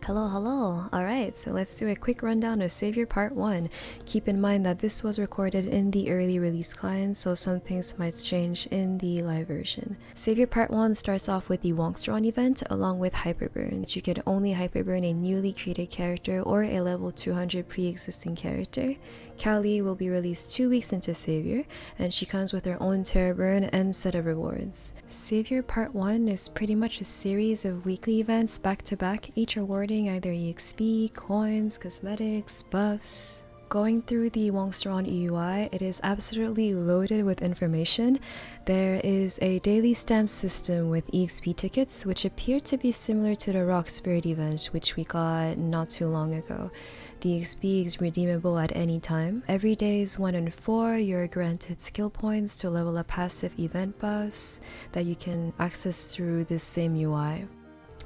Hello. Alright, so let's do a quick rundown of Savior Part 1. Keep in mind that this was recorded in the early release client, so some things might change in the live version. Savior Part 1 starts off with the Wongstaurant event along with Hyperburn. You can only Hyperburn a newly created character or a level 200 pre-existing character. Khali will be released 2 weeks into Savior, and she comes with her own Terror Burn and set of rewards. Savior Part 1 is pretty much a series of weekly events back to back, each awarding either EXP, coins, cosmetics, buffs. Going through the Wongstaurant EUI, it is absolutely loaded with information. There is a daily stamp system with EXP tickets, which appear to be similar to the Rock Spirit event, which we got not too long ago. The XP is redeemable at any time. Every days 1 and 4, you're granted skill points to level up passive event buffs that you can access through this same UI.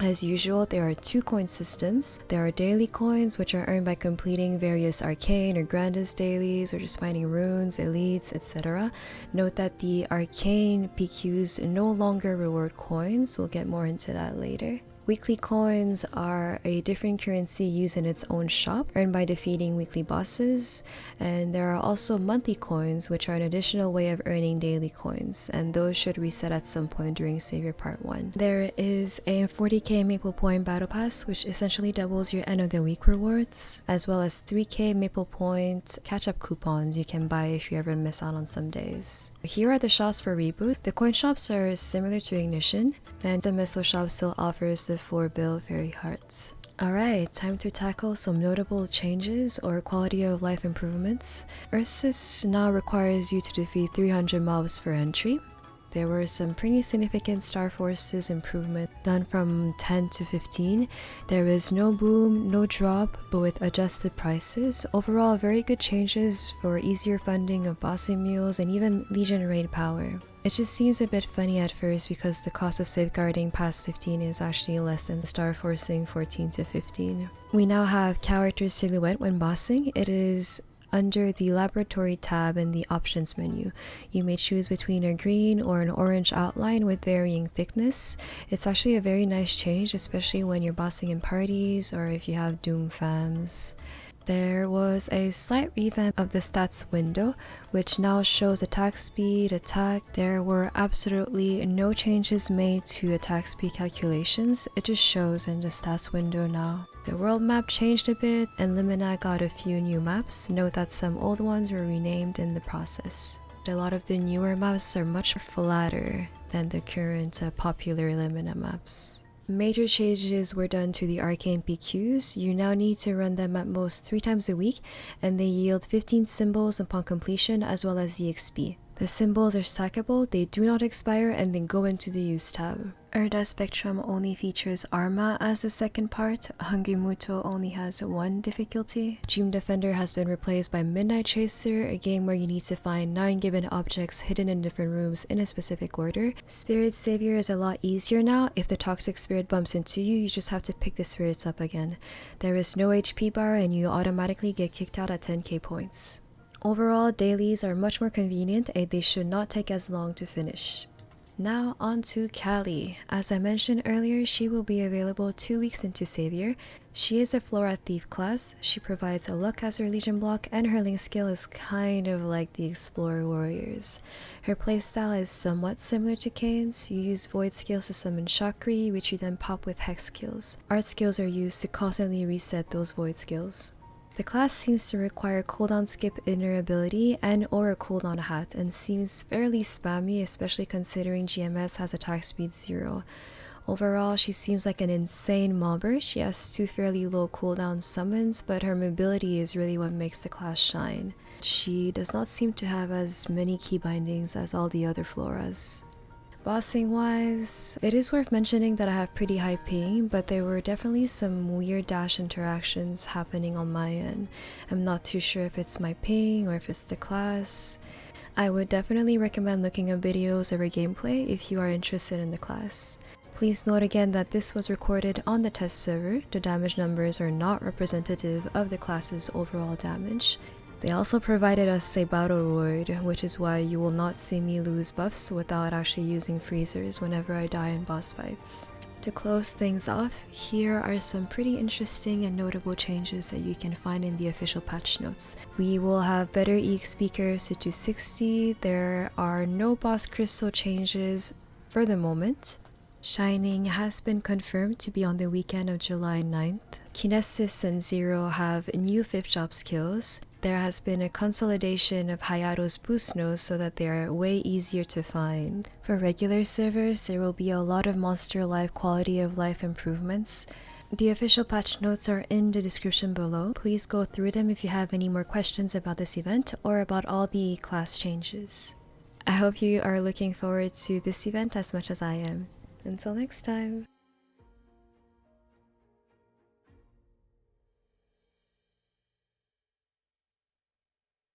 As usual, there are 2 coin systems. There are daily coins, which are earned by completing various arcane or grandest dailies or just finding runes, elites, etc. Note that the arcane PQs no longer reward coins. We'll get more into that later. Weekly coins are a different currency used in its own shop, earned by defeating weekly bosses, and there are also monthly coins, which are an additional way of earning daily coins, and those should reset at some point during Savior Part 1. There is a 40k Maple Point Battle Pass, which essentially doubles your end of the week rewards, as well as 3k Maple Point catch-up coupons you can buy if you ever miss out on some days. Here are the shops for Reboot. The coin shops are similar to Ignition, and the missile shop still offers the 4-bill Fairy Hearts. Alright, time to tackle some notable changes or quality of life improvements. Ursus now requires you to defeat 300 mobs for entry. There were some pretty significant Star Forces improvement done from 10 to 15. There is no boom, no drop, but with adjusted prices. Overall, very good changes for easier funding of bossing mules and even Legion raid power. It just seems a bit funny at first because the cost of safeguarding past 15 is actually less than Star Forcing 14 to 15. We now have character silhouette when bossing. It is under the laboratory tab in the options menu. You may choose between a green or an orange outline with varying thickness. It's actually a very nice change, especially when you're bossing in parties or if you have Doom fams. There was a slight revamp of the stats window, which now shows attack speed, attack. There were absolutely no changes made to attack speed calculations. It just shows in the stats window now. The world map changed a bit, and Limina got a few new maps. Note that some old ones were renamed in the process. A lot of the newer maps are much flatter than the current popular Limina maps. Major changes were done to the arcane PQs. You now need to run them at most 3 times a week, and they yield 15 symbols upon completion as well as EXP. The symbols are stackable, they do not expire, and they go into the use tab. Erda Spectrum only features Arma as the second part. Hungry Muto only has 1 difficulty. Dream Defender has been replaced by Midnight Chaser, a game where you need to find 9 given objects hidden in different rooms in a specific order. Spirit Savior is a lot easier now. If the toxic spirit bumps into you, you just have to pick the spirits up again. There is no HP bar and you automatically get kicked out at 10k points. Overall, dailies are much more convenient and they should not take as long to finish. Now on to Khali. As I mentioned earlier, she will be available 2 weeks into Savior. She is a Flora Thief class. She provides a luck as her Legion block, and her link skill is kind of like the Explorer Warriors. Her playstyle is somewhat similar to Kane's. You use Void skills to summon Chakri, which you then pop with Hex skills. Art skills are used to constantly reset those Void skills. The class seems to require cooldown skip inner ability and or a cooldown hat, and seems fairly spammy, especially considering GMS has attack speed 0. Overall, she seems like an insane mobber. She has 2 fairly low cooldown summons, but her mobility is really what makes the class shine. She does not seem to have as many key bindings as all the other Floras. Bossing wise, it is worth mentioning that I have pretty high ping, but there were definitely some weird dash interactions happening on my end. I'm not too sure if it's my ping or if it's the class. I would definitely recommend looking up videos of her gameplay if you are interested in the class. Please note again that this was recorded on the test server. The damage numbers are not representative of the class's overall damage. They also provided us a Battleroid, which is why you will not see me lose buffs without actually using freezers whenever I die in boss fights. To close things off, here are some pretty interesting and notable changes that you can find in the official patch notes. We will have better EXP curves to 260, there are no boss crystal changes for the moment. Shining has been confirmed to be on the weekend of July 9th. Kinesis and Zero have new 5th job skills. There has been a consolidation of Hayato's boost nodes so that they are way easier to find. For regular servers, there will be a lot of monster life quality of life improvements. The official patch notes are in the description below. Please go through them if you have any more questions about this event or about all the class changes. I hope you are looking forward to this event as much as I am. Until next time!